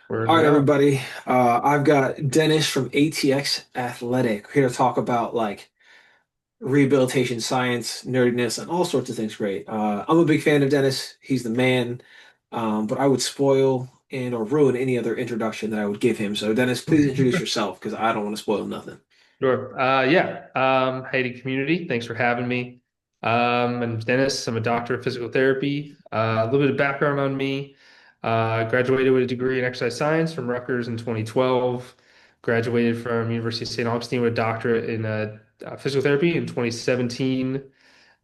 Word All right, it up. everybody. I've got Dennis from ATX Athletic here to talk about like rehabilitation science, nerdiness, and all sorts of things great. I'm a big fan of Dennis. He's the man. But I would spoil and or ruin any other introduction that I would give him. So Dennis, please introduce yourself because I don't want to spoil nothing. Sure. Yeah. Haiti community. Thanks for having me. I'm Dennis. I'm a doctor of physical therapy. A little bit of background on me. Graduated with a degree in exercise science from Rutgers in 2012. Graduated from University of St. Augustine with a doctorate in physical therapy in 2017.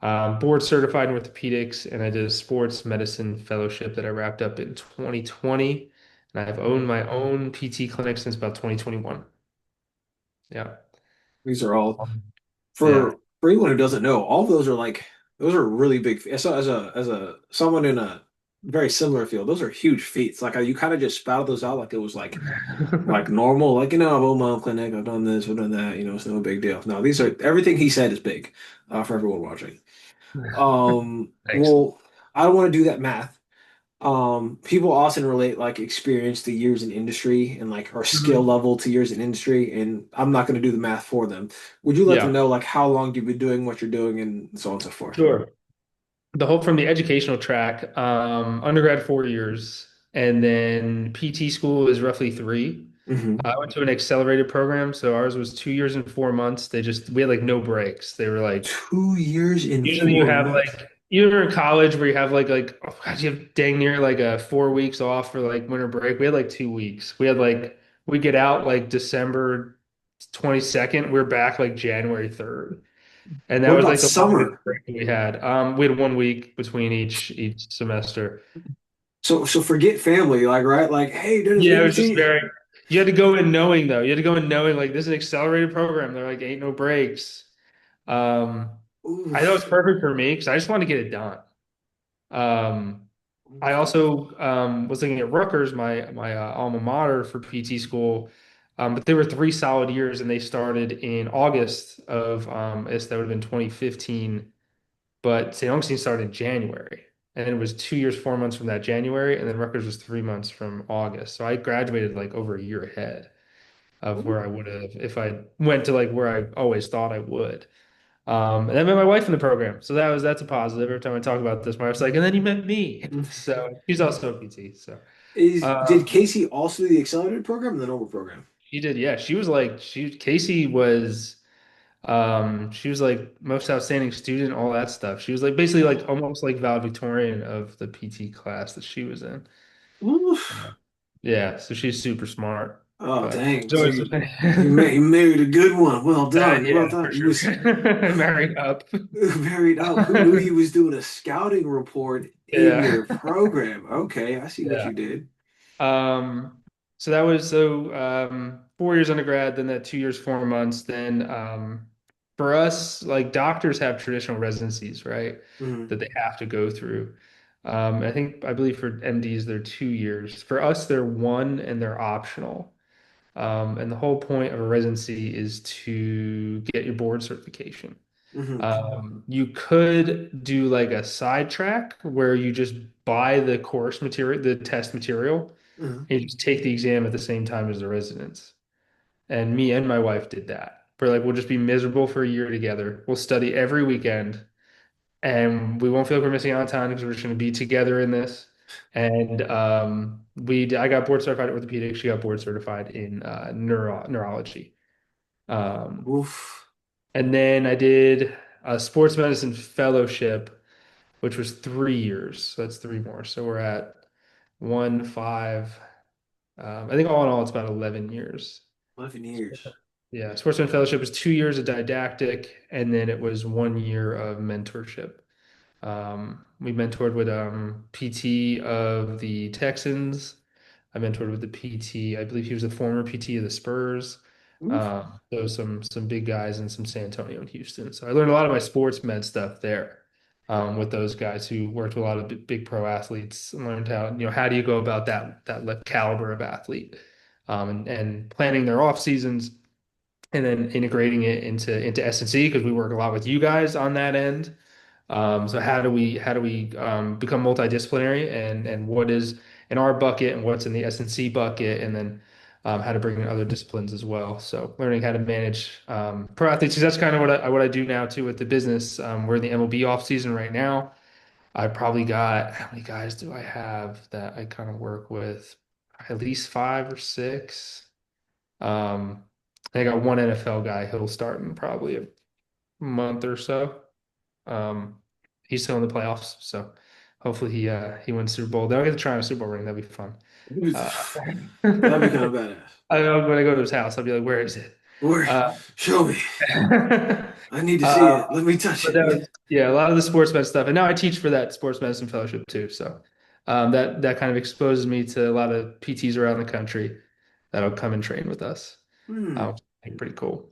Board certified in orthopedics, and I did a sports medicine fellowship that I wrapped up in 2020. And I've owned my own PT clinic since about 2021. Yeah. These are all Yeah. for anyone who doesn't know, all of those are like those are really big. So as a someone in a very similar field, those are huge feats. Like you kind of just spouted those out like it was like normal, like I've owned my own clinic, I've done this, I've done that, it's no big deal. No, these are everything he said is big, for everyone watching. Thanks. Well, I don't want to do that math. People often relate like experience to years in industry and like or skill Mhm. level to years in industry, and I'm not going to do the math for them. Would you let them Yeah, know like how long you've been doing what you're doing and so on and so forth? sure. The whole from the educational track, undergrad 4 years, and then PT school is roughly three. Hmm. I went to an accelerated program, so ours was 2 years and 4 months. We had like no breaks. They were like, 2 years and usually you four have months. like either in college where you have like oh God, you have dang near like a 4 weeks off for like winter break. We had like 2 weeks. We get out like December 22nd. We're back like January 3rd. And that What was about like the longest summer? break we had. We had 1 week between each semester. So forget family, like right? Like, hey, Dennis, Yeah, meet it the was just team. very. You had to go in knowing though. You had to go in knowing like this is an accelerated program. They're like ain't no breaks. Um, I know it's Oof. perfect for me because I just want to get it done. Um, I also was looking at Rutgers, my alma mater for PT school, but they were 3 solid years, and they started in August of that would have been 2015. But St. Augustine started in January, and then it was 2 years, 4 months from that January, and then Rutgers was 3 months from August. So I graduated like over a year ahead of where I would have if I went to like where I always thought I would. And I met my wife in the program, so that's a positive. Every time I talk about this, my wife's like, "And then you met me." So she's also a PT. So Did um, Casey also do the accelerated program and the normal program? she did, yeah. She was like Casey was. She was like most outstanding student, all that stuff. She was like basically like almost like valedictorian of the PT class that she was in. Oof. Yeah, so she's super smart. Oh, But dang. So so it's you married a good one. Well done. Well yeah, for done. You sure. was Married up. married up. Who knew he was doing a scouting report in Yeah. your program? Okay, I see what Yeah. you did. Um, so that was 4 years undergrad, then that 2 years, 4 months. Then for us, like doctors have traditional residencies, right? Hmm. That they have to go through. I believe for MDs they're 2 years. For us, they're one and they're optional. And the whole point of a residency is to get your board certification. Hmm. You could do like a side track where you just buy the course material, the test material, Hmm. and you just take the exam at the same time as the residents. And me and my wife did that. We'll just be miserable for a year together. We'll study every weekend, and we won't feel like we're missing out on time because we're just going to be together in this. And I got board certified in orthopedics. She got board certified in neurology. Um, Oof. and then I did a sports medicine fellowship, which was 3 years. So that's three more. So we're at 1, 5. I think all in all, it's about 11 years. 11 years. Yeah, Sportsman Fellowship was 2 years of didactic, and then it was 1 year of mentorship. We mentored with PT of the Texans. I mentored with the PT. I believe he was the former PT of the Spurs. Oof. So some big guys in some San Antonio and Houston. So I learned a lot of my sports med stuff there with those guys who worked with a lot of big pro athletes and learned how do you go about that caliber of athlete and planning their off seasons and then integrating it into S&C because we work a lot with you guys on that end. So how do we become multidisciplinary and what is in our bucket and what's in the S&C bucket, and then how to bring in other disciplines as well. So learning how to manage pro athletes, 'cause that's kind of what I do now too with the business. We're in the MLB off season right now. I probably got, how many guys do I have that I kind of work with? At least five or six. Um, I got one NFL guy. He'll start in probably a month or so. Um, he's still in the playoffs, so hopefully he wins Super Bowl. Then I'll get to try on a Super Bowl ring. That'd be fun. Uh, That'd be kind of badass. when I go to his house, I'll be like, "Where is it?" Where? Uh, Show me. uh, I need to see it. Let me touch but it. that was, yeah, a lot of the sports med stuff, and now I teach for that sports medicine fellowship too. So that kind of exposes me to a lot of PTs around the country that'll come and train with us. Hmm. Which I think pretty cool.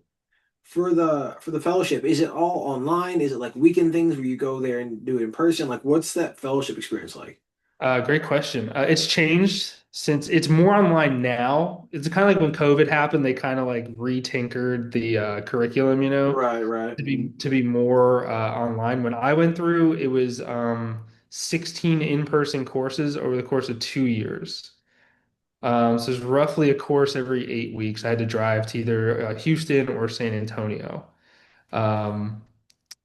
For the fellowship, is it all online? Is it like weekend things where you go there and do it in person? Like, what's that fellowship experience like? Great question. It's changed since it's more online now. It's kind of like when COVID happened, they kind of like retinkered the curriculum, Right, right. to be more online. When I went through, it was 16 in-person courses over the course of 2 years. So it's roughly a course every 8 weeks. I had to drive to either Houston or San Antonio. Um,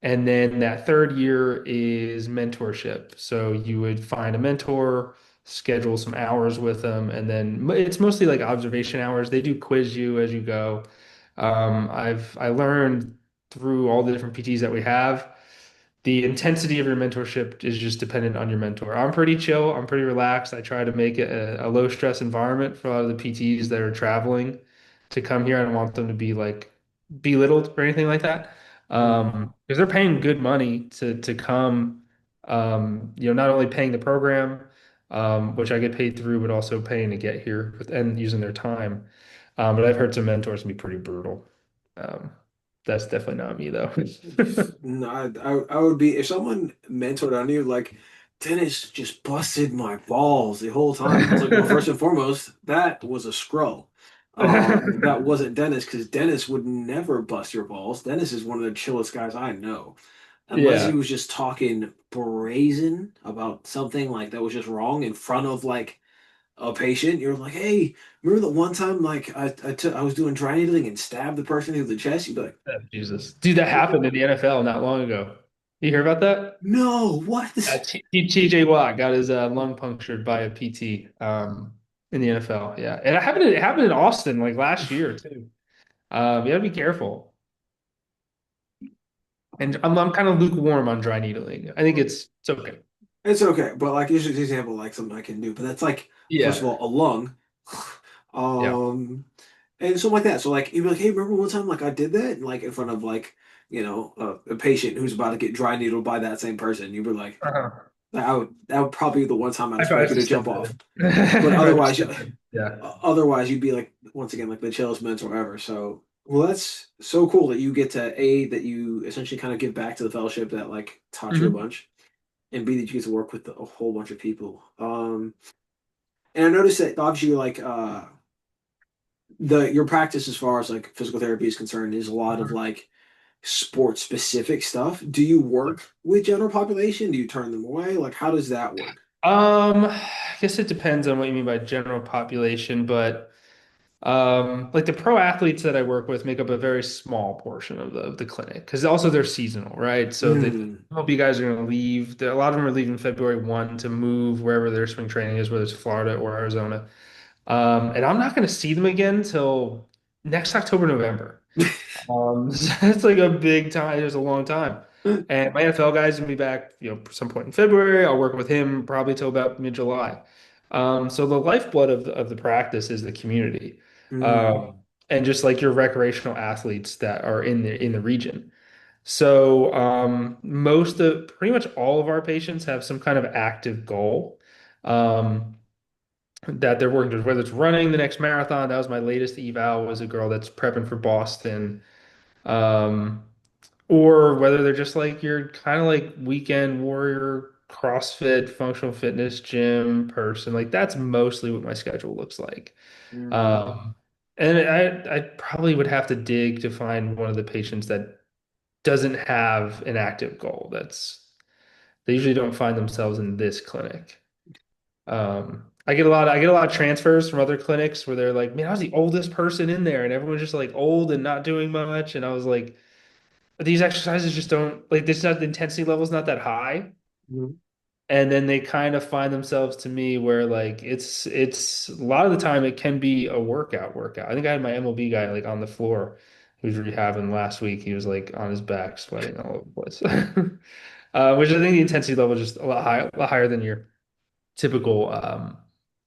and then that third year is mentorship. So you would find a mentor, schedule some hours with them, and then it's mostly like observation hours. They do quiz you as you go. I learned through all the different PTs that we have, the intensity of your mentorship is just dependent on your mentor. I'm pretty chill. I'm pretty relaxed. I try to make it a low stress environment for a lot of the PTs that are traveling to come here. I don't want them to be like belittled or anything like that. Hmm. Because they're paying good money to come, not only paying the program, which I get paid through, but also paying to get here and using their time. But I've heard some mentors can be pretty brutal. Um, that's definitely not me though. No, I would be if someone mentored on you like Dennis just busted my balls the whole time. I was like, well, first and foremost, that was a scroll. That wasn't Dennis because Dennis would never bust your balls. Dennis is one of the chillest guys I know. Unless he Yeah. was just talking brazen about something like that was just wrong in front of like a patient, you're like, hey, remember the one time like I was doing dry needling and stabbed the person through the chest? You'd be like, Oh, Jesus. Dude, that happened in the NFL not long ago. You hear about that? no, what? TJ Watt got his lung punctured by a PT in the NFL. Yeah. And it happened in Austin like last year too. You gotta be careful. And I'm kind of lukewarm on dry needling. I think it's okay. It's okay, but like here's an example like something I can do. But that's like first of Yeah. all a lung, Yeah. um, and something like that. So like you'd be like, hey, remember one time like I did that like in front of like a patient who's about to get dry needled by that same person. You'd be like, Uh-huh. that would probably be the one time I'd I probably expect you have to to jump step off. in. But I probably have to otherwise, step in. Yeah. otherwise you'd be like once again like the chillest mentor ever. So well, that's so cool that you get to A, that you essentially kind of give back to the fellowship that like taught you a Hmm. bunch, and B, that you get to work with a whole bunch of people. And I noticed that obviously like the your practice as far as like physical therapy is concerned is a lot of like sports specific stuff. Do you work with general population? Do you turn them away? Like how does that work? I guess it depends on what you mean by general population, but like the pro athletes that I work with make up a very small portion of the clinic because also they're seasonal, right? So the Mm. MLB guys are going to leave. A lot of them are leaving February 1 to move wherever their spring training is, whether it's Florida or Arizona. And I'm not going to see them again till next October, November. So it's like a big time. It was a long time. And my NFL guy's gonna be back, some point in February. I'll work with him probably till about mid-July. So the lifeblood of the practice is the community, Mm. um, and just like your recreational athletes that are in the region. So pretty much all of our patients have some kind of active goal. Um, that they're working towards, whether it's running the next marathon. That was my latest eval, was a girl that's prepping for Boston. Um, or whether they're just like your kind of like weekend warrior, CrossFit, functional fitness gym person. Like that's mostly what my schedule looks like. Mm. Um, and I probably would have to dig to find one of the patients that doesn't have an active goal. They usually don't find themselves in this clinic. I get a lot of transfers from other clinics where they're like, man, I was the oldest person in there, and everyone's just like old and not doing much. And I was like, these exercises just don't like this. Not the intensity level is not that high, Mhm. and then they kind of find themselves to me where like it's a lot of the time it can be a workout. I think I had my MLB guy like on the floor who was rehabbing last week. He was like on his back sweating all over the place. Which I think the intensity level is just a lot higher than your typical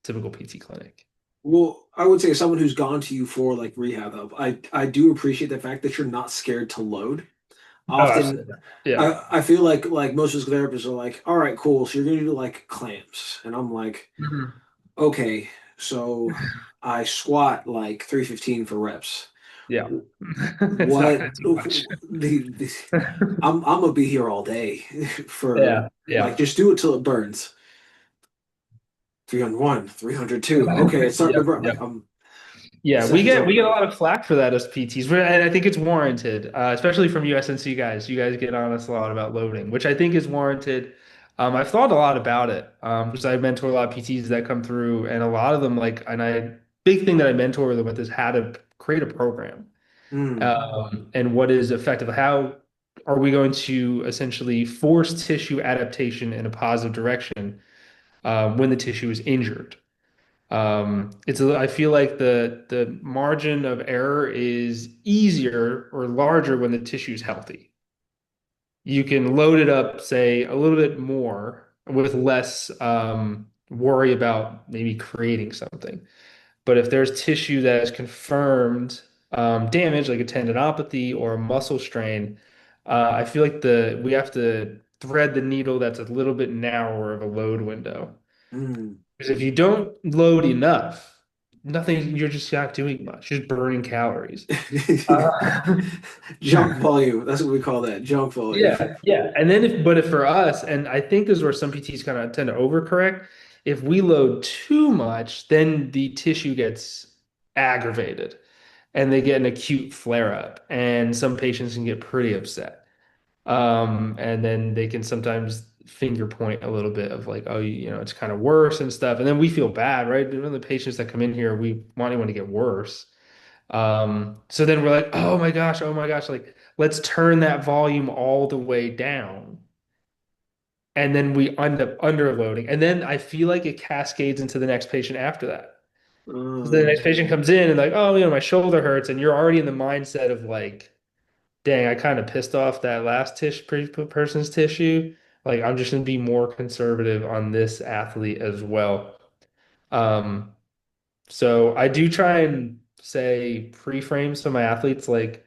typical PT clinic. Well, I would say as someone who's gone to you for like rehab help, I do appreciate the fact that you're not scared to load. Oh, Often absolutely. Yeah. I feel like most physical therapists are like, all right, cool, so you're gonna do like clamps. And I'm like, Mhm. okay, so I squat like 315 for reps. Yeah. It's not What gonna do much. the I'm gonna be here all day for Yeah. like Yeah. just do it till it burns. 301, 302. Okay, it's starting Yeah. to burn. Yeah. Like I'm Yeah, session's we over. get a lot of flack for that as PTs, and I think it's warranted, especially from USNC guys. You guys get on us a lot about loading, which I think is warranted. I've thought a lot about it because I mentor a lot of PTs that come through, and a lot of them like, and I big thing that I mentor them with is how to create a program Mm, and what is effective. How are we going to essentially force tissue adaptation in a positive direction when the tissue is injured? I feel like the margin of error is easier or larger when the tissue is healthy. You can load it up, say, a little bit more with less worry about maybe creating something. But if there's tissue that is confirmed damage, like a tendinopathy or a muscle strain, I feel like the we have to thread the needle that's a little bit narrower of a load window. mm. Because if you don't load enough, nothing, you're just not doing much, just burning calories. Uh, Junk volume. That's what we call that. Junk volume. yeah, yeah. And then but if for us, and I think this is where some PTs kind of tend to overcorrect, if we load too much, then the tissue gets aggravated and they get an acute flare up. And some patients can get pretty upset. And then they can sometimes finger point a little bit of like, oh, you know, it's kind of worse and stuff. And then we feel bad, right? Even the patients that come in here, we want anyone to get worse. So then we're like, oh my gosh, like let's turn that volume all the way down. And then we end up underloading. And then I feel like it cascades into the next patient after that. So the next Um, patient comes in and like, oh, you know, my shoulder hurts. And you're already in the mindset of like, dang, I kind of pissed off that last person's tissue. Like, I'm just going to be more conservative on this athlete as well. Um, so I do try and say pre-frame some of my athletes like,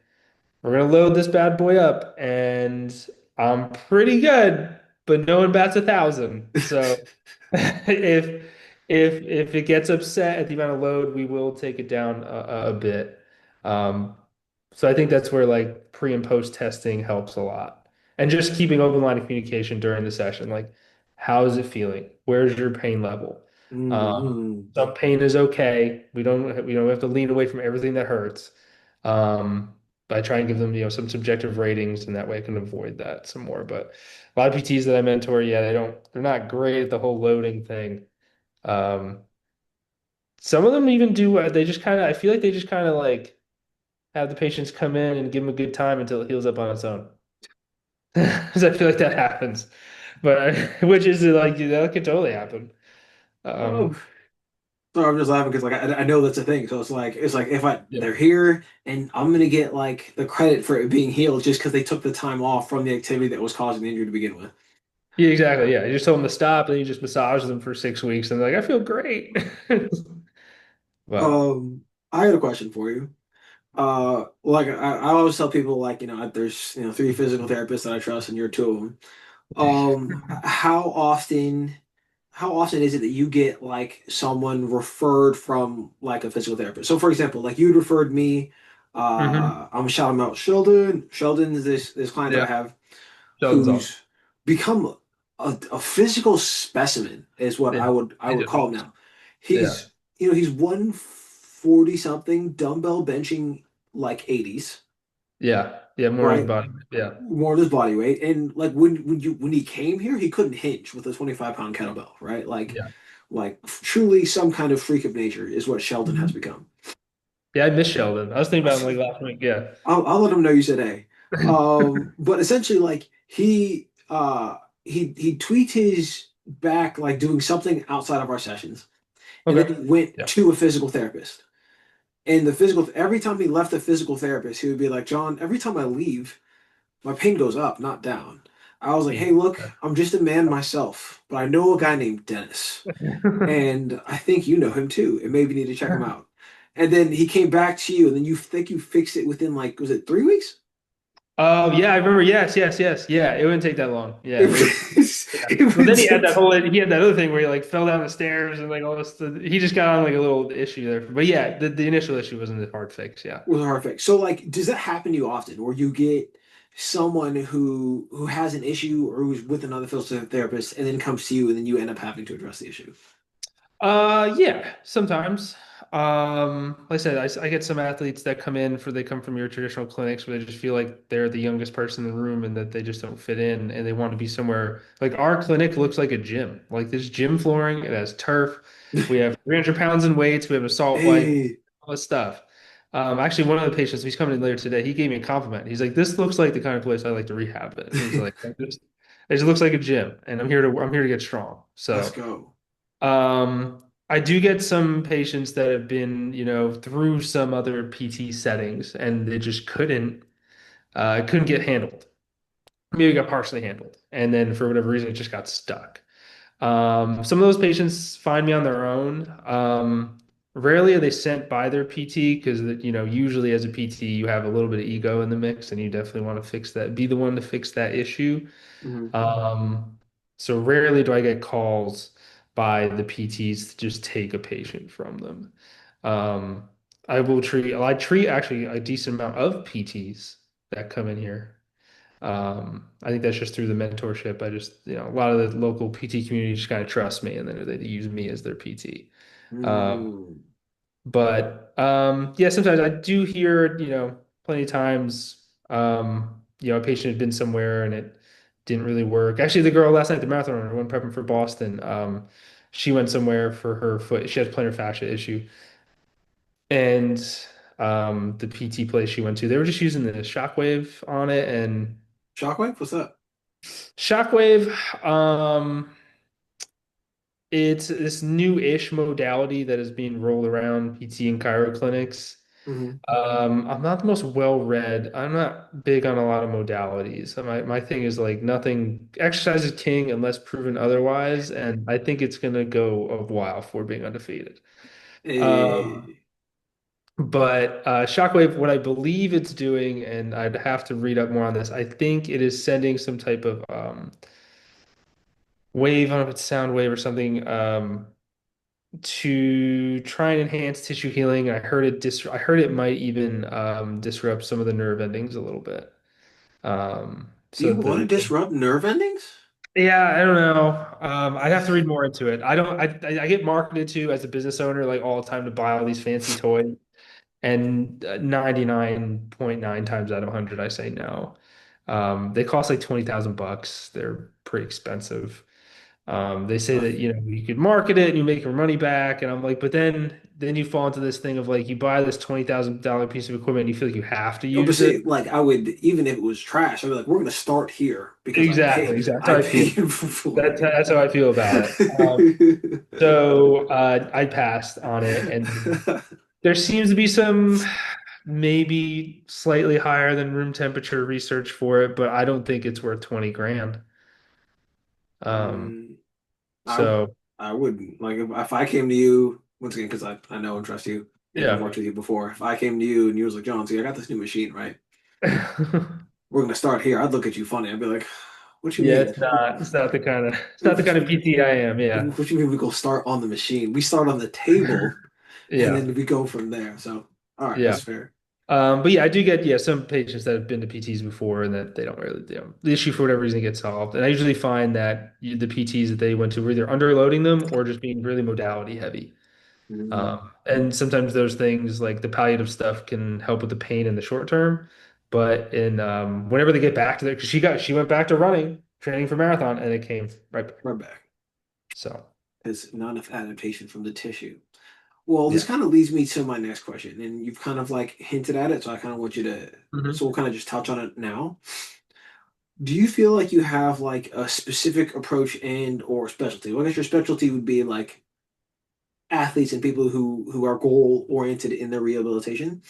we're gonna load this bad boy up, and I'm pretty good, but no one bats 1,000. So if if it gets upset at the amount of load, we will take it down a bit. Um, so I think that's where like pre and post testing helps a lot, and just keeping open line of communication during the session. Like, how is it feeling? Where's your pain level? mm, Some pain is okay. We don't have to lean away from everything that hurts. But I try and give them, you know, some subjective ratings, and that way I can avoid that some more. But a lot of PTs that I mentor, yeah, they're not great at the whole loading thing. Um, some of them even do, they just kind of, I feel like they just kind of like have the patients come in and give them a good time until it heals up on its own. Because I feel like that happens, but which is like, that could totally happen. oh, Um, so I'm just laughing because like I know that's a thing. So it's like if I yeah, they're here and I'm gonna get like the credit for it being healed just because they took the time off from the activity that was causing the injury to begin with. yeah, exactly. Yeah, you just tell them to stop, and you just massage them for 6 weeks, and they're like, I feel great. But I had a question for you. Like I always tell people like there's three physical therapists that I trust and you're two of them. How often? How often is it that you get like someone referred from like a physical therapist? So for example, like you'd referred me, hmm I'm gonna shout him out, Sheldon. Sheldon is this client that I Yeah, have Sheldon's awesome. who's become a physical specimen is what Yeah, I he's would just call him awesome. now. Yeah, He's 140 something, dumbbell benching like 80s, yeah, yeah. More his right? body. Yeah, More of his body weight. And like when he came here, he couldn't hinge with a 25-pound kettlebell, right? Like yeah. Like truly some kind of freak of nature is what Sheldon has Mhm. become. Yeah, I miss Sheldon. I was thinking about him like last week. Yeah. I'll let him know you said hey. But essentially, like he tweaked his back like doing something outside of our sessions, and then he Okay. went Yeah. to a physical therapist. And the physical every time he left the physical therapist, he would be like, John, every time I leave, my pain goes up, not down. I was like, hey, Pain. look, I'm just a man myself, but I know a guy named Dennis, and I think you know him too, and maybe need to check him out. And then he came back to you, and then you think you fixed it within like, was it 3 weeks? Oh yeah, I remember. Yes, yes, yes. Yeah, it wouldn't take that long. Yeah, It it was. was, Yeah. it But then was, he had that other thing where he like fell down the stairs and like all this. He just got on like a little issue there. But yeah, the initial issue wasn't a hard fix. Yeah. was a hard fix. So like, does that happen to you often, where you get someone who has an issue or who's with another physical therapist, and then comes to you, and then you end up having to address the issue? Yeah, sometimes. Like I said, I get some athletes that they come from your traditional clinics where they just feel like they're the youngest person in the room and that they just don't fit in and they want to be somewhere. Like our clinic looks like a gym. Like this gym flooring, it has turf. We have 300 pounds in weights. We have a salt wipe, Hey, all this stuff. Actually, one of the patients, he's coming in later today. He gave me a compliment. He's like, "This looks like the kind of place I like to rehab in." He's like, it just looks like a gym, and I'm here to get strong." let's So. go. I do get some patients that have been, through some other PT settings and they just couldn't get handled. Maybe got partially handled. And then for whatever reason, it just got stuck. Some of those patients find me on their own. Rarely are they sent by their PT because, usually as a PT, you have a little bit of ego in the mix and you definitely want to fix that, be the one to fix that issue. Mhm. Um, so rarely do I get calls by the PTs to just take a patient from them. Um, I treat actually a decent amount of PTs that come in here. I think that's just through the mentorship. A lot of the local PT community just kind of trust me and then they use me as their PT. Um, Mm. but yeah, sometimes I do hear, plenty of times, a patient had been somewhere and it didn't really work. Actually, the girl last night, the marathon runner, when prepping for Boston, she went somewhere for her foot. She has plantar fascia issue, and the PT place she went to, they were just using the shockwave on it, and Shockwave? What's that? shockwave, it's this new-ish modality that is being rolled around PT and chiro clinics. Hmm. I'm not the most well-read. I'm not big on a lot of modalities. So my thing is like nothing, exercise is king unless proven otherwise, and I think it's gonna go a while for being undefeated. Um, Eh, but Shockwave, what I believe it's doing, and I'd have to read up more on this, I think it is sending some type of wave, I don't know if it's sound wave or something, to try and enhance tissue healing. And I heard it might even disrupt some of the nerve endings a little bit. you So want to disrupt nerve endings? yeah, I don't know. I'd have to read more into it. I get marketed to as a business owner like all the time to buy all these fancy toys, and 99.9 times out of 100 I say no. They cost like 20,000 bucks. They're pretty expensive. They say Uh, that you could market it and you make your money back, and I'm like, but then you fall into this thing of like you buy this $20,000 piece of equipment and you feel like you have to but use it. see, like I would, even if it was trash, I'd be like, we're gonna start here because Exactly, exactly. That's I how I feel. paid for That's how I feel about it. it. So I passed on it, and there seems to be some maybe slightly higher than room temperature research for it, but I don't think it's worth 20 grand. Um, Mm, I so I wouldn't like if I came to you once again because I know and trust you and I've yeah. worked with you before. If I came to you and you was like, John, see, I got this new machine, right? We're gonna start here. I'd look at you funny. I'd be like, what you Yeah, mean? it's not the kind of PT I am. Yeah. What you mean we go start on the machine? We start on the table and Yeah. then we go from there. So, all right, Yeah. that's fair. But yeah, I do get some patients that have been to PTs before and that they don't really, the issue for whatever reason gets solved. And I usually find that the PTs that they went to were either underloading them or just being really modality heavy. Mm, And sometimes those things like the palliative stuff can help with the pain in the short term, but in whenever they get back to there, because she went back to running, training for marathon, and it came right back. right back. So. There's not enough adaptation from the tissue. Well, this Yeah. kind of leads me to my next question, and you've kind of like hinted at it, so I kind of want you to, so Hmm. we'll kind of just touch on it now. Do you feel like you have like a specific approach and or specialty? Well, I guess your specialty would be like athletes and people who are goal oriented in their rehabilitation.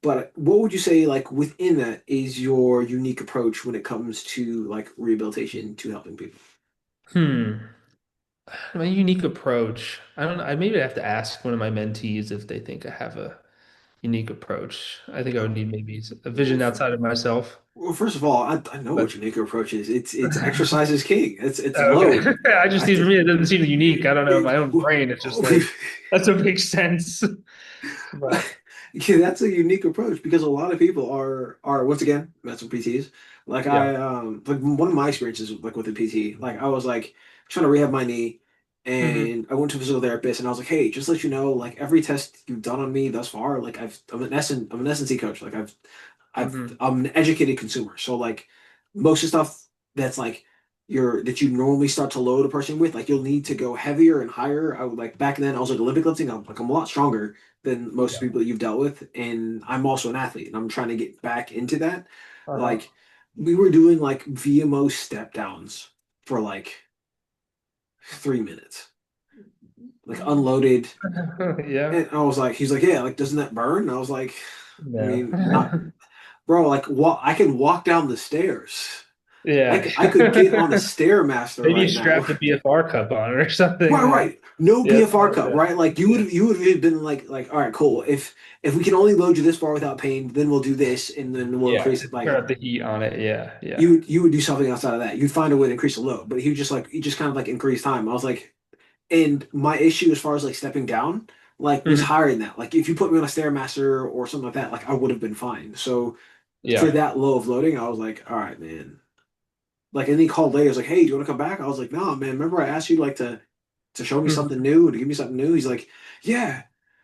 But what would you say like within that is your unique approach when it comes to like rehabilitation to helping people? Hmm. My unique approach. I don't know. I maybe have to ask one of my mentees if they think I have a unique approach. I think I would need maybe a Well, vision outside of myself. well, first of all, I know what But your unique approach is. It's exercise is king. It's okay. load. I just I see for think me it doesn't seem unique. I don't know. My own well, brain, it's just like that's what makes sense. But yeah, that's a unique approach because a lot of people are once again mental PTs. Like yeah. like one of my experiences like with a PT, like I was like trying to rehab my knee, Hmm. and I went to a physical therapist, and I was like, hey, just let you know, like every test you've done on me thus far, like I'm an S&C coach, like Hmm. I'm an educated consumer, so like most of the stuff that's like that you normally start to load a person with, like you'll need to go heavier and higher. I would like back then I was like Olympic lifting, I'm a lot stronger than most Yeah. people that you've dealt with. And I'm also an athlete and I'm trying to get back into that. Uh-huh. Like we were doing like VMO step downs for like 3 minutes, like unloaded. Yeah. And I was like, he's like, yeah, like doesn't that burn? And I was like, I No. mean, not bro, like I can walk down the stairs. Yeah. I could get on a stairmaster Maybe right now. strap the BFR cup on it or something. Right, right. No Yeah. BFR cup, right? Like Yeah. you would have been like, all right, cool. If we can only load you this far without pain, then we'll do this, and then we'll Yeah. increase it. Turn Like up the heat on it. Yeah. Yeah. you would do something outside of that. You'd find a way to increase the load. But he just kind of like increased time. I was like, and my issue as far as like stepping down, like was Hmm. higher than that. Like if you put me on a stairmaster or something like that, like I would have been fine. So for Yeah. that low of loading, I was like, all right, man. Like, and he called later. He was like, "Hey, do you want to come back?" I was like, "No, man. Remember I asked you like to show me something Hmm. new, to give me something new." He's like, "Yeah.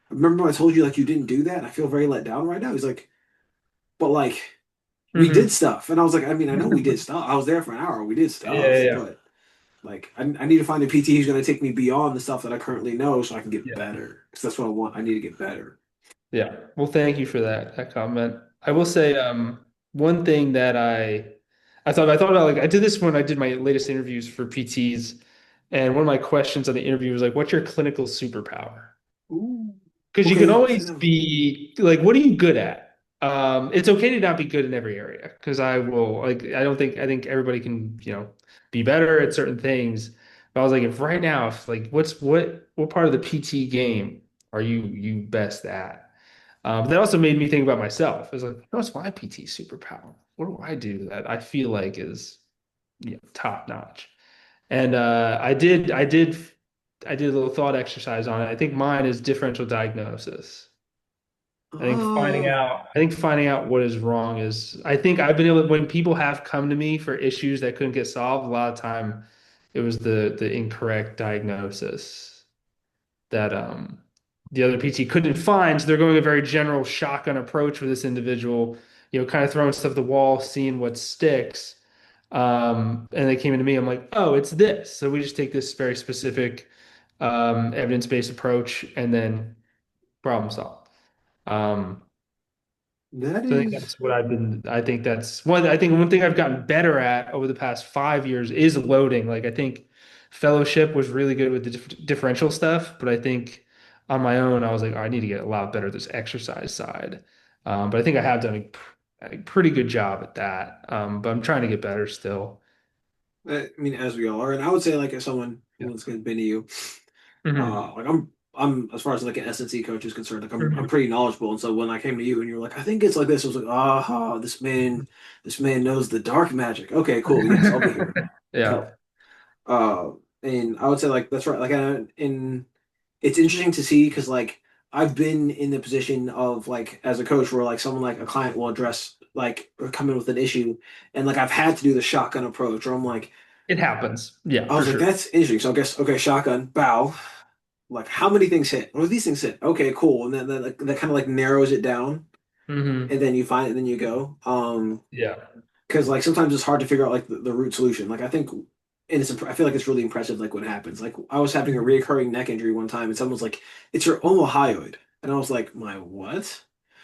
Remember I told you like you didn't do that? I feel very let down right now." He's like, "But like we did Hmm. stuff," and I was like, "I mean, I know we did stuff. I was there for an hour. We did Yeah. Yeah. stuff, Yeah. but like I need to find a PT who's going to take me beyond the stuff that I currently know, so I can get Yeah. better. Because that's what I want. I need to get better." Yeah. Well, thank you for that comment. I will say, one thing that I thought about like I did this when I did my latest interviews for PTs, and one of my questions on the interview was like, "What's your clinical superpower?" Ooh. Because you can Okay. always be like, what are you good at? It's okay to not be good in every area because I will like I don't think I think everybody can, be better at certain things. But I was like, if right now, if like what part of the PT game are you best at? That also made me think about myself. I was like, what's my PT superpower? What do I do that I feel like is top notch? And I did a little thought exercise on it. I think mine is differential diagnosis. Uh, I think finding out what is wrong is, I think I've been able, when people have come to me for issues that couldn't get solved, a lot of time it was the incorrect diagnosis that the other PT couldn't find. So they're going a very general shotgun approach with this individual, kind of throwing stuff at the wall, seeing what sticks. And they came into me, I'm like, oh, it's this. So we just take this very specific evidence-based approach and then problem solve. Um, that so I think is. that's what I think that's I think one thing I've gotten better at over the past 5 years is loading. Like I think fellowship was really good with the differential stuff, but I think on my own, I was like, oh, I need to get a lot better at this exercise side. But I think I have done a pretty good job at that. But I'm trying to get better still. I mean, as we all are, and I would say like as someone Yeah. who's been to you. Hmm. Like I'm as far as like an S&C coach is concerned, like I'm Hmm. pretty knowledgeable. And so when I came to you and you were like, I think it's like this, I was like, aha, this man knows the dark magic. Okay, cool. Yes, I'll be here. Yeah. Cool. Uh, and I would say like that's right. Like, and it's interesting to see because like I've been in the position of like as a coach where like someone like a client will address like or come in with an issue, and like I've had to do the shotgun approach, or I'm like, It happens. Yeah, I for was like, sure. that's interesting. So I guess okay, shotgun, bow. Like how many things hit? What do these things hit? Okay, cool. And then like, that kind of like narrows it down, Hmm. and then you find it, and then you go. Yeah. Because like sometimes it's hard to figure out like the root solution. Like I think and I feel like it's really impressive, like what happens. Like I was having a reoccurring neck injury one time, and someone was like, "It's your omohyoid," and I was like, "My what?"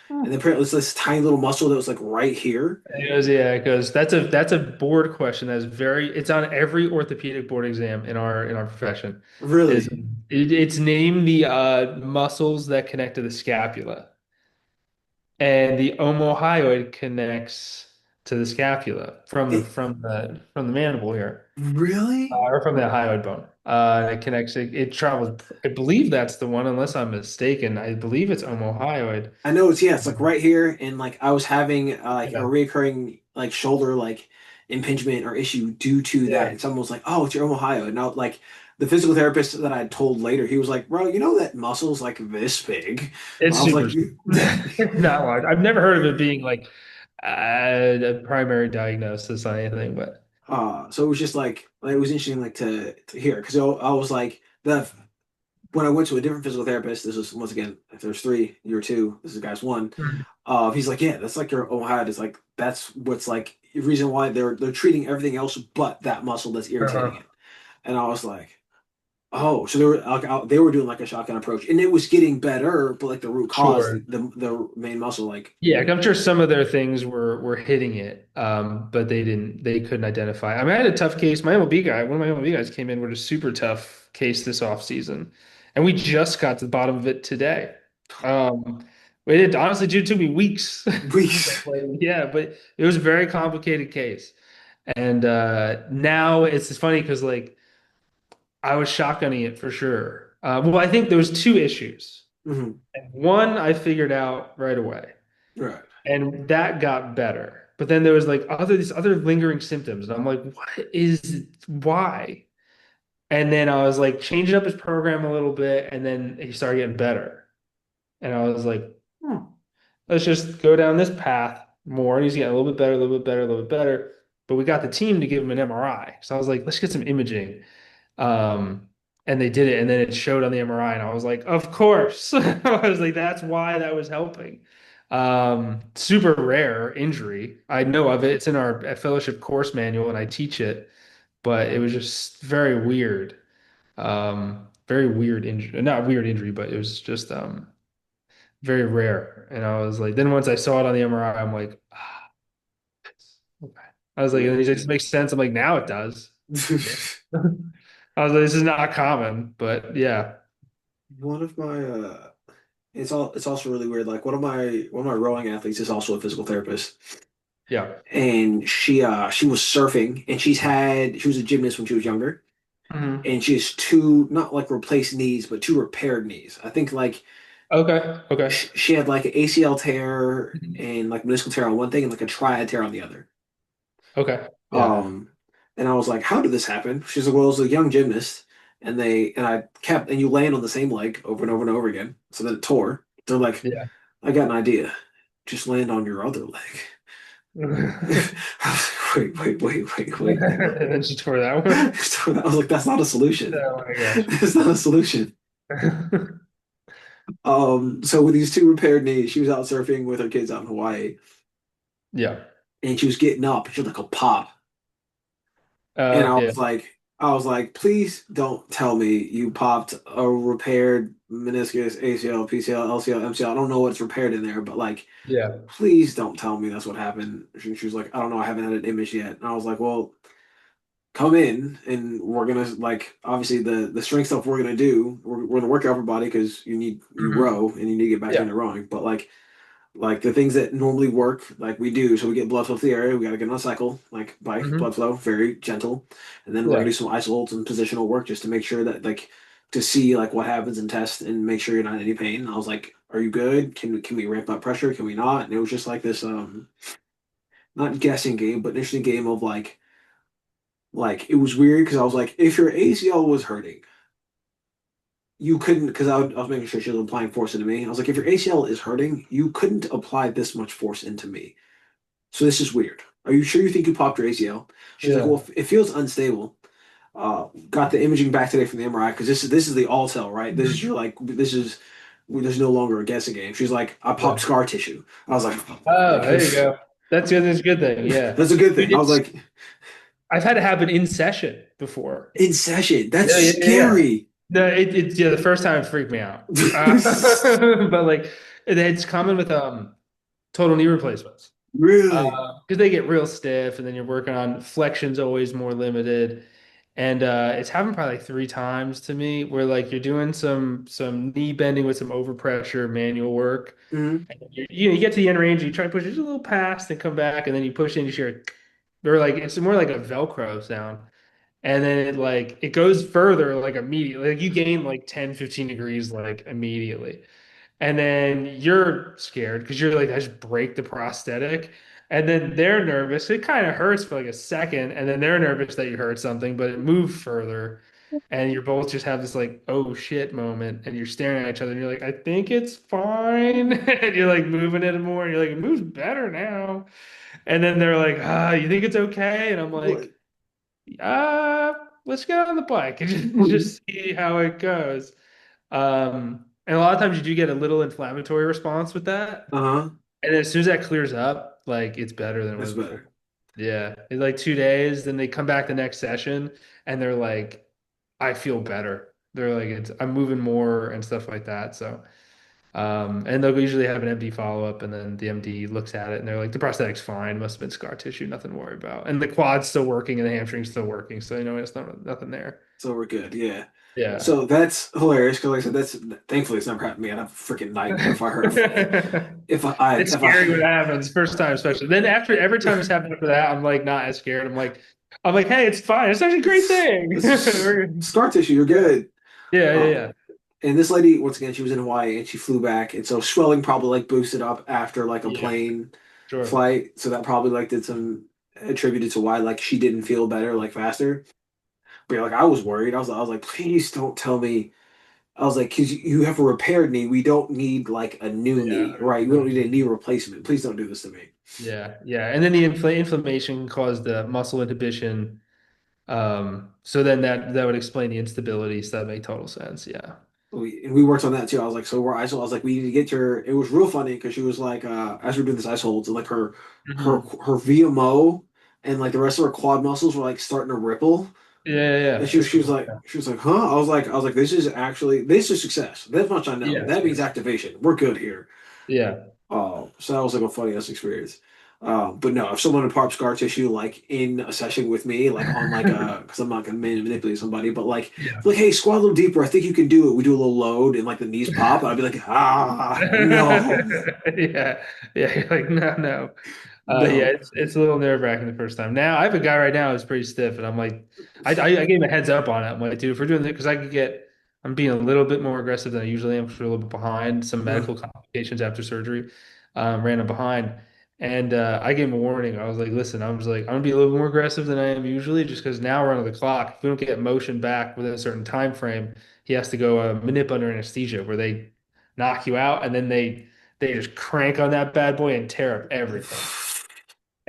And then apparently it's this tiny little muscle that was like right here. It goes, yeah, it goes. That's a board question. That's very. It's on every orthopedic board exam in our profession. Is Really, it's named the muscles that connect to the scapula, and the omohyoid connects to the scapula from the it from the from the mandible here, really. or from the hyoid bone. It connects. It travels. I believe that's the one, unless I'm mistaken. I believe it's omohyoid. I know it's, yeah, it's like right here, and like I was having like a Yeah. reoccurring like shoulder like impingement or issue due to that, Yeah. and someone was like, "Oh, it's your omohyoid." And I, like the physical therapist that I told later, he was like, "Bro, you know that muscle's like this big." It's I was like, super small. Not large. I've never heard of it being like a primary diagnosis on anything, but so it was just like it was interesting like to hear because I was like the when I went to a different physical therapist, this was once again, if there's three, you're two, this is guy's one. Mhm. He's like, yeah, that's like your Ohio is like that's what's like the reason why they're treating everything else but that muscle that's irritating Uh-huh. it. And I was like, oh, so they were like they were doing like a shotgun approach, and it was getting better, but like the root cause, Sure. the main muscle, like Yeah, I'm sure some of their things were hitting it, but they couldn't identify. I mean, I had a tough case. My MLB guy, one of my MLB guys came in with a super tough case this offseason, and we just got to the bottom of it today. Um, it honestly it took me weeks. weeks. Yeah, but it was a very complicated case. And now it's funny because like I was shotgunning it for sure. Well, I think there was two issues. Hmm. And one I figured out right away, Right. and that got better. But then there was like these other lingering symptoms, and I'm like, why? And then I was like changing up his program a little bit, and then he started getting better. And I was like, let's just go down this path more. And he's getting a little bit better, a little bit better, a little bit better. But we got the team to give him an MRI. So I was like, let's get some imaging. Um, and they did it, and then it showed on the MRI, and I was like, of course. I was like, that's why that was helping. Super rare injury. I know of it. It's in our fellowship course manual, and I teach it, but it was just very weird. Very weird injury. Not weird injury, but it was just very rare. And I was like, then once I saw it on the MRI, I'm like, ah, okay. I was like, and then he's like, this makes sense. I'm like, now it does. Yeah. I was like, this is not common, but yeah, One of my it's also really weird. Like one of my rowing athletes is also a physical therapist. yeah. And she was surfing and she was a gymnast when she was younger, Mhm. and she has two not like replaced knees but two repaired knees. I think like Okay, okay, she had like an ACL tear Mhm. and like meniscal tear on one thing and like a triad tear on the other. Okay, yeah, um and I was like, how did this happen? She's like, well, it was a young gymnast, and I kept, and you land on the same leg over and over and over again, so then it tore. They're like, yeah. I got an idea, just land on your other leg. Wait. And then she tore that one. So I was like, that's not a solution. Oh my gosh. It's not a solution. So with these two repaired knees, she was out surfing with her kids out in Hawaii, Yeah. and she was getting up, and she was like a pop. And Yeah. I was like, please don't tell me you popped a repaired meniscus, ACL, PCL, LCL, MCL. I don't know what's repaired in there, but like, Yeah. please don't tell me that's what happened. She was like, I don't know, I haven't had an image yet. And I was like, well, come in and we're gonna like obviously the strength stuff we're gonna do. We're gonna work out your body because you Mhm. row and you need to get back Yeah. into rowing. But like the things that normally work, like we do, so we get blood flow to the area. We got to get on a cycle, like bike, Hmm. blood flow, very gentle, and then we're gonna do Yeah. some isoholds and positional work just to make sure that like to see like what happens and test and make sure you're not in any pain. And I was like, "Are you good? Can we ramp up pressure? Can we not?" And it was just like this not guessing game, but an interesting game of like it was weird because I was like, if your ACL was hurting, you couldn't, because I was making sure she was applying force into me. I was like, if your ACL is hurting, you couldn't apply this much force into me. So this is weird. Are you sure you think you popped your ACL? She's like, Yeah. well, it feels unstable. Got the imaging back today from the MRI because this is the all tell, right? This is Mhm. your like this is there's no longer a guessing game. She's like, I popped Yeah. scar tissue. I was like, oh my Oh, there you goodness, go. That's good. That's a good thing. Yeah. that's a good Dude, thing. I was like, I've had it happen in session before. In session. That's Yeah, yeah, yeah, yeah. scary. No, it's yeah. The first time it freaked me out, but like it's common with total knee replacements Really? because they get real stiff, and then you're working on flexion's always more limited, and it's happened probably like three times to me where like you're doing some knee bending with some overpressure manual work, Hmm. and you get to the end range, you try to push it just a little past and come back, and then you push in, you hear, or like it's more like a Velcro sound. And then it goes further like immediately. Like you gain like 10, 15 degrees like immediately. And then you're scared because you're like, I just break the prosthetic. And then they're nervous. It kind of hurts for like a second. And then they're nervous that you hurt something, but it moved further. And you both just have this like, oh shit moment. And you're staring at each other and you're like, I think it's fine. And you're like moving it more. And you're like, it moves better now. And then they're like, you think it's okay? And I'm What? like, uh, let's get on the bike and just see how it goes. And a lot of times you do get a little inflammatory response with that. Uh-huh. And then as soon as that clears up, like it's better than it That's was before. better. Yeah. In like 2 days, then they come back the next session and they're like, I feel better. They're like, I'm moving more and stuff like that. So, and they'll usually have an MD follow-up and then the MD looks at it and they're like, the prosthetic's fine, must have been scar tissue, nothing to worry about. And the quad's still working and the hamstring's still working. So, it's nothing there. So we're good. Yeah. Yeah. So that's hilarious because, like I said, that's thankfully it's never happened to me. I'd have a freaking nightmare if I heard It's if I scary when it happens, first time especially. Then after every time it's happened after that, I'm like not as scared. I'm like, hey, it's fine. It's actually a great thing. it's scar tissue. You're good. Yeah, yeah, Um, yeah. and this lady, once again, she was in Hawaii and she flew back, and so swelling probably like boosted up after like a Yeah, plane sure. flight. So that probably like did some attributed to why like she didn't feel better like faster. But yeah, like I was worried. I was like, please don't tell me. I was like, because you have a repaired knee. We don't need like a new Yeah. knee, right? We don't need a knee replacement. Please don't do this to me. Yeah, yeah. And then the inflammation caused the muscle inhibition. So then that would explain the instability. So that make total sense. Yeah. We worked on that too. I was like, so we're ISO. I was like, we need to get your. It was real funny because she was like, as we are doing this ice holds, like Hmm. her VMO and like the rest of her quad muscles were like starting to ripple. Yeah, yeah, And yeah. she was It's she was like she was like, huh? I was like, this is success. That much I know. yes, That means yes. activation. We're good here. Yeah. So that was like a funny ass experience. But no, if someone would scar tissue like in a session with me, like on like a, because I'm not gonna manipulate somebody, but Yeah. like, hey, squat a little deeper. I think you can do it. We do a little load and like the knees pop. I'd be like, no, Yeah. Yeah. You're like, no, no. Yeah, no. it's a little nerve-wracking the first time. Now I have a guy right now who's pretty stiff, and I'm like, I gave him a heads up on it. I'm like, dude, if we're doing this, because I'm being a little bit more aggressive than I usually am, because we're a little bit behind some Uh, medical complications after surgery, ran him behind, and I gave him a warning. I was like, listen, I was like, I'm gonna be a little more aggressive than I am usually, just because now we're on the clock. If we don't get motion back within a certain time frame, he has to go manip under anesthesia, where they knock you out, and then they just crank on that bad boy and tear up everything.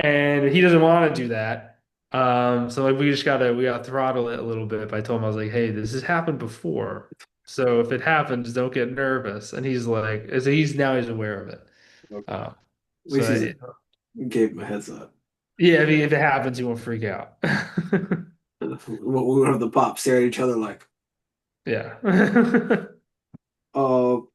And he doesn't want to do that. So like we gotta throttle it a little bit. But I told him I was like, hey, this has happened before. So if it happens, don't get nervous. And he's like, so he's aware of it. okay. Uh, At least so gave him a heads up. yeah, I mean, if it happens, you won't freak out. We would have the pop stare at each other like, Yeah.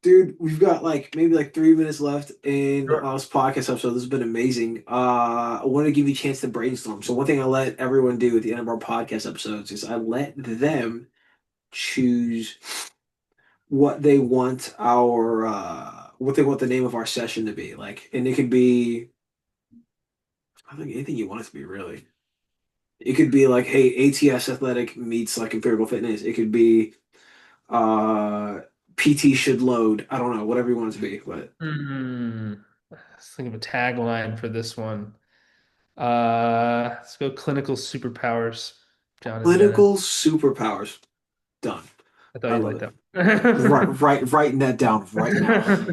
dude, we've got like maybe like 3 minutes left in Sure. this podcast episode. This has been amazing. I want to give you a chance to brainstorm. So one thing I let everyone do at the end of our podcast episodes is I let them choose what they want what they want the name of our session to be. Like, and it could be I think anything you want it to be really. It could be like, hey, ATS Athletic meets like empirical fitness. It could be uh PT should load. I don't know, whatever you want it to be, but Hmm. Let's think of a tagline for this one. Let's go clinical superpowers, John and Dennis. clinical superpowers. Done. I thought I you'd love like it. Right, that. writing that down right now.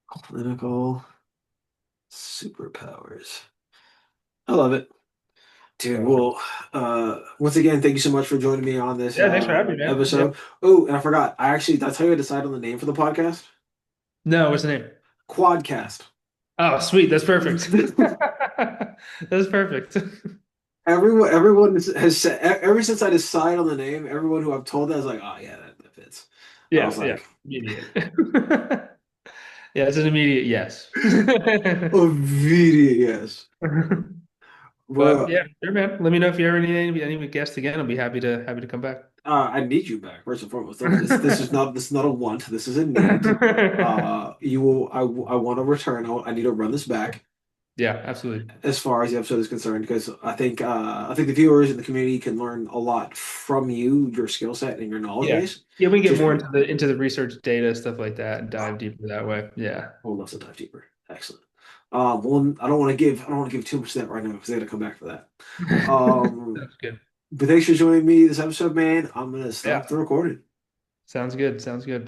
Clinical superpowers. I love it. Dude, Awesome. well, once again, thank you so much for joining me on this Yeah, thanks for having me, man. episode. Yep. Oh, and I forgot. Did I tell you I decided on the name for the podcast? No, what's the name? Quadcast. Oh, sweet. That's perfect. That's perfect. Everyone has said ever since I decided on the name, everyone who I've told that is like, oh yeah, that fits. I was Yeah, yeah. like, Immediate. Yeah, it's an immediate yes. immediate yes, But bro. yeah, sure, man. Let me know if you ever need any guests again. I'll be happy to come back. I need you back first and foremost. This is not a want. This is a need. You will. I want to return. I need to run this back Yeah, absolutely. as far as the episode is concerned because I think the viewers and the community can learn a lot from you, your skill set, and your knowledge Yeah. base. Yeah, we can get Just more into the research data, stuff like that, and dive deeper that way. Yeah. we'll love to dive deeper. Excellent. Well, I don't want to give too much of that right now because I got to come back for that. That's good. But thanks for joining me this episode, man. I'm gonna Yeah. stop the recording. Sounds good. Sounds good.